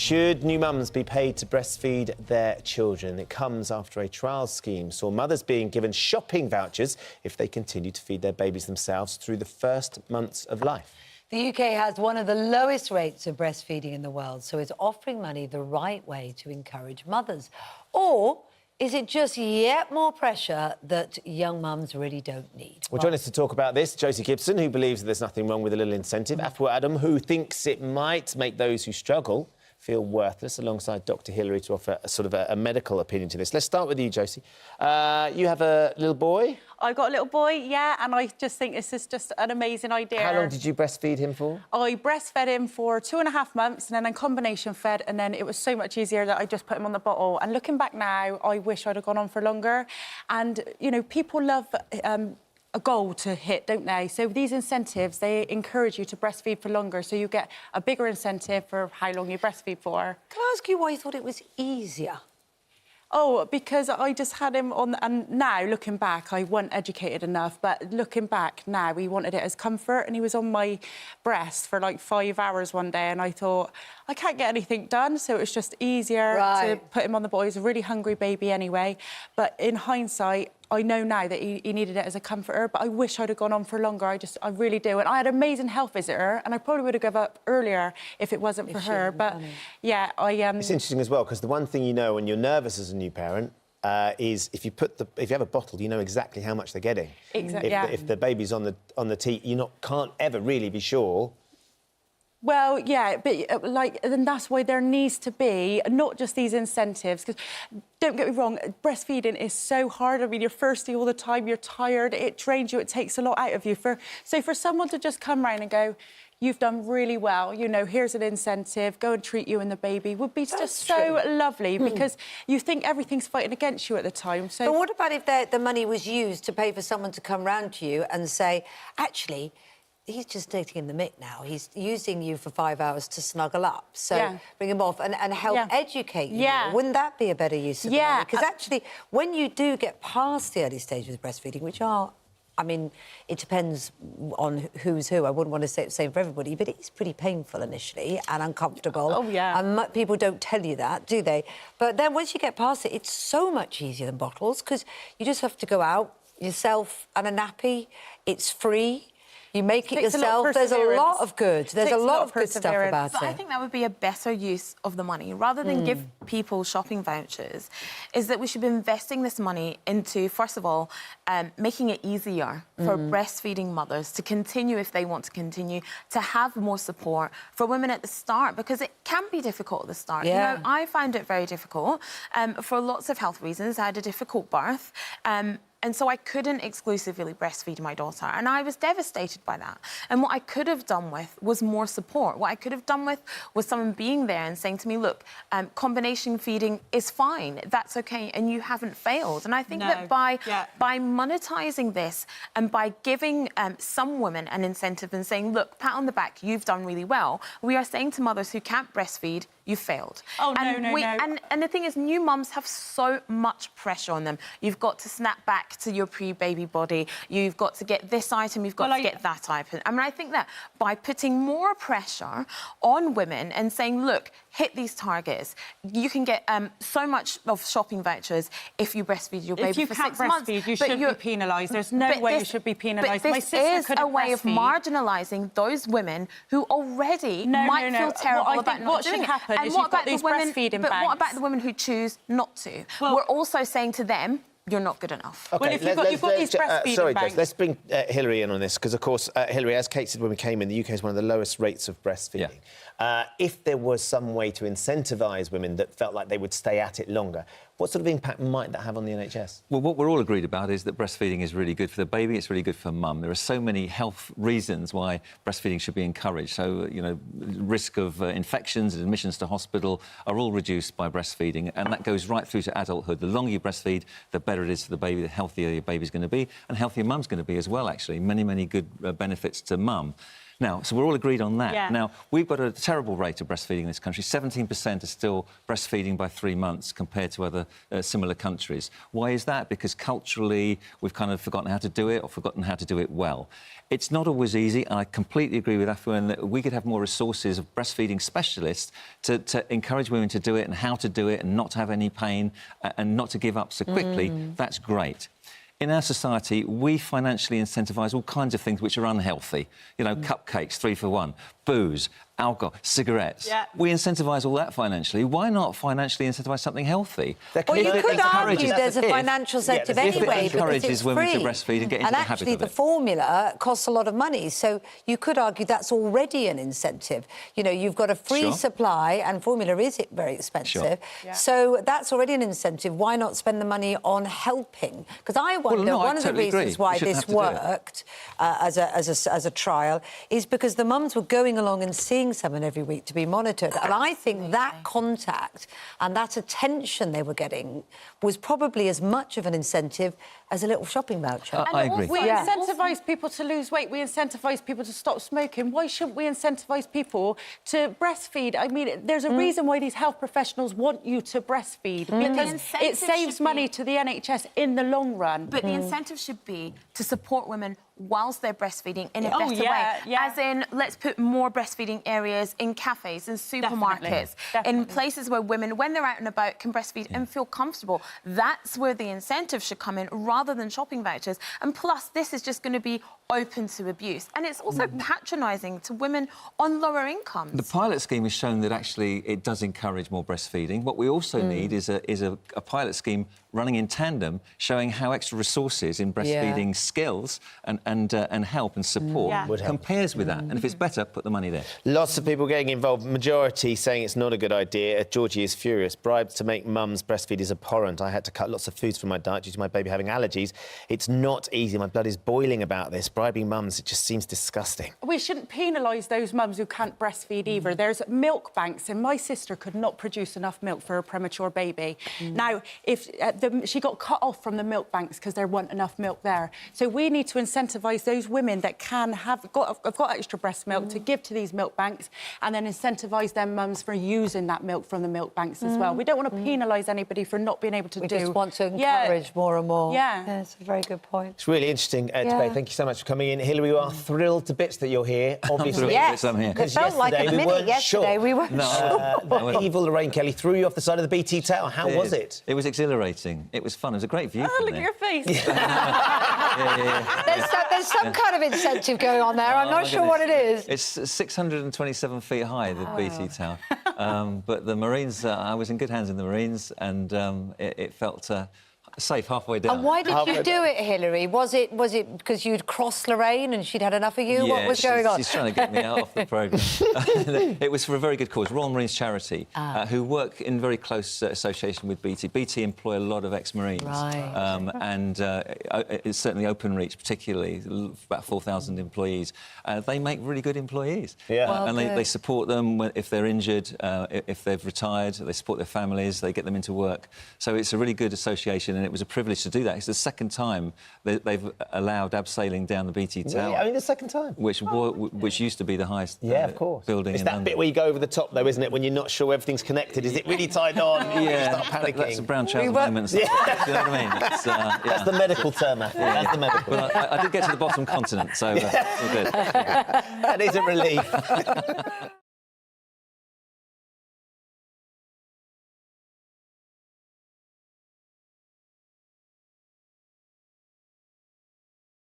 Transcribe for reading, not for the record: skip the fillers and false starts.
Should new mums be paid to breastfeed their children? It comes after a trial scheme saw mothers being given shopping vouchers if they continue to feed their babies themselves through the first months of life. The UK has one of the lowest rates of breastfeeding in the world, so it's offering money the right way to encourage mothers. Or is it just yet more pressure that young mums really don't need? Well, join us to talk about this, Josie Gibson, who believes there's nothing wrong with a little incentive. Afua, Adom, who thinks it might make those who struggle feel worthless, alongside Dr. Hilary to offer a medical opinion to this. Let's start with you, Josie. You have a little boy? I've got a little boy, yeah, and I just think this is just an amazing idea. How long did you breastfeed him for? I breastfed him for 2.5 months and then combination fed, and then it was so much easier that I just put him on the bottle. And looking back now, I wish I'd have gone on for longer. And, you know, people love a goal to hit, don't they? So these incentives, they encourage you to breastfeed for longer, so you get a bigger incentive for how long you breastfeed for. Can I ask you why you thought it was easier? Oh, because I just had him on... And now, looking back, I wasn't educated enough, but looking back now, we wanted it as comfort, and he was on my breast for, like, 5 hours one day, and I thought, I can't get anything done, so it was just easier to put him on the bottle. He's a really hungry baby anyway, but in hindsight, I know now that he needed it as a comforter, but I wish I'd have gone on for longer. I really do. And I had an amazing health visitor, and I probably would have given up earlier if it wasn't for her. But, yeah, It's interesting as well, because the one thing you know when you're nervous as a new parent is if you have a bottle, you know exactly how much they're getting. Exactly. If the baby's on the teat, you can't ever really be sure. Well, yeah, but, and that's why there needs to be not just these incentives, because, don't get me wrong, breastfeeding is so hard. I mean, you're thirsty all the time, you're tired, it drains you, it takes a lot out of you. So for someone to just come round and go, you've done really well, you know, here's an incentive, go and treat you and the baby, would be just so lovely, because you think everything's fighting against you at the time. So. But what about if the money was used to pay for someone to come round to you and say, actually, he's just taking in the mick now. He's using you for 5 hours to snuggle up. So bring him off and help educate you. Wouldn't that be a better use of the money? Because actually, when you do get past the early stages of breastfeeding, which are, I mean, it depends on who's who. I wouldn't want to say the same for everybody, but it's pretty painful initially and uncomfortable. Oh, yeah. And people don't tell you that, do they? But then once you get past it, it's so much easier than bottles, because you just have to go out, yourself and a nappy. It's free. You make it yourself. There's a lot of good. There's a lot of good stuff about it. I think that would be a better use of the money. Rather than give people shopping vouchers, is that we should be investing this money into, first of all, making it easier for breastfeeding mothers to continue if they want to continue, to have more support for women at the start, because it can be difficult at the start. Yeah. You know, I found it very difficult for lots of health reasons. I had a difficult birth. And so I couldn't exclusively breastfeed my daughter. And I was devastated by that. And what I could have done with was more support. What I could have done with was someone being there and saying to me, look, combination feeding is fine. That's OK. And you haven't failed. And I think that by monetising this and by giving some women an incentive and saying, look, pat on the back, you've done really well, we are saying to mothers who can't breastfeed, you failed. Oh, no. And the thing is, new mums have so much pressure on them. You've got to snap back to your pre-baby body. You've got to get this item, you've got to get that item. I mean, I think that by putting more pressure on women and saying, look, hit these targets, you can get so much of shopping vouchers if you breastfeed your baby for 6 months. If you can't breastfeed, you shouldn't be penalised. There's no way you should be penalised. But this is a way of marginalising those women who already might feel terrible about not doing it. And what about these breastfeeding banks? But what about the women who choose not to? Well, we're also saying to them, you're not good enough. OK, well, if you've got these breastfeeding banks... Jess, let's bring Hilary in on this, because, of course, Hilary, as Kate said when we came in, the UK is one of the lowest rates of breastfeeding. If there was some way to incentivise women that felt like they would stay at it longer, what sort of impact might that have on the NHS? Well, what we're all agreed about is that breastfeeding is really good for the baby, it's really good for mum. There are so many health reasons why breastfeeding should be encouraged. So, you know, risk of infections and admissions to hospital are all reduced by breastfeeding, and that goes right through to adulthood. The longer you breastfeed, the better it is for the baby, the healthier your baby's going to be, and healthier mum's going to be as well, actually. Many, many good benefits to mum. Now, so we're all agreed on that. Yeah. Now, we've got a terrible rate of breastfeeding in this country. 17% are still breastfeeding by 3 months compared to other similar countries. Why is that? Because culturally, we've kind of forgotten how to do it or forgotten how to do it well. It's not always easy, and I completely agree with Afua in that we could have more resources of breastfeeding specialists to encourage women to do it and how to do it and not to have any pain and not to give up so quickly. That's great. In our society, we financially incentivise all kinds of things which are unhealthy. You know, cupcakes, 3 for 1, booze, alcohol, cigarettes. Yeah. We incentivise all that financially. Why not financially incentivise something healthy? Well, you could argue there's a financial incentive anyway, if it encourages women to free. breastfeed and get into the habit of it. And actually, the formula costs a lot of money, so you could argue that's already an incentive. You know, you've got a free supply, and formula is very expensive. Yeah. So that's already an incentive. Why not spend the money on helping? Because I wonder, one of the reasons why this worked as a trial is because the mums were going along and seeing someone every week to be monitored. And I think that contact and that attention they were getting was probably as much of an incentive as a little shopping voucher. I agree. We incentivise people to lose weight. We incentivise people to stop smoking. Why shouldn't we incentivise people to breastfeed? I mean, there's a reason why these health professionals want you to breastfeed because it saves money to the NHS in the long run. But the incentive should be to support women whilst they're breastfeeding in a better way. As in, let's put more breastfeeding areas in cafes, in supermarkets, in places where women, when they're out and about, can breastfeed and feel comfortable. That's where the incentive should come in, rather than shopping vouchers. And plus, this is just going to be open to abuse. And it's also patronising to women on lower incomes. The pilot scheme has shown that actually it does encourage more breastfeeding. What we also need is a pilot scheme running in tandem, showing how extra resources in breastfeeding skills and help and support compares with that. And if it's better, put the money there. Lots of people getting involved. Majority saying it's not a good idea. Georgie is furious. Bribed to make mums breastfeed is abhorrent. I had to cut lots of foods from my diet due to my baby having allergies. It's not easy. My blood is boiling about this. Bribing mums, it just seems disgusting. We shouldn't penalise those mums who can't breastfeed either. There's milk banks, and my sister could not produce enough milk for a premature baby. Now, if she got cut off from the milk banks because there weren't enough milk there. So we need to incentivise those women that have got extra breast milk to give to these milk banks, and then incentivise them mums for using that milk from the milk banks as well. We don't want to penalise anybody for not being able to We just want to encourage more and more. Yeah, it's a very good point. It's really interesting debate. Thank you so much for coming in. Hilary, we are thrilled to bits that you're here, obviously. Yes, I'm here. it felt like a minute yesterday. We weren't sure. Evil Lorraine Kelly threw you off the side of the BT Tower. How was it? It was exhilarating. It was fun. It was a great view from look there. at your face. There's some kind of incentive going on there. I'm not sure what it is. It's 627 feet high, the BT Tower. But the Marines, I was in good hands in the Marines, and it felt safe halfway down. And why did you do it, Hilary? Was it because you'd crossed Lorraine and she'd had enough of you? Yeah, what was going on? She's trying to get me out off the programme. It was for a very good cause, Royal Marines Charity, who work in very close association with BT. BT employ a lot of ex-Marines. Right. And it's certainly Openreach, particularly, about 4,000 employees. They make really good employees. Yeah. Well, and they support them if they're injured, if they've retired, they support their families, they get them into work. So it's a really good association, and it was a privilege to do that. It's the second time they've allowed abseiling down the BT Tower. Yeah, I mean, the second time. Which used to be the highest of course. building it's in that London. bit where you go over the top, though, isn't it? When you're not sure everything's connected. Is it really tied on? You start panicking. That's the brown trouser moment. You know what I mean? That's the medical term, Afua. That's the medical. Well, I did get to the bottom continent, so all good. That is a relief.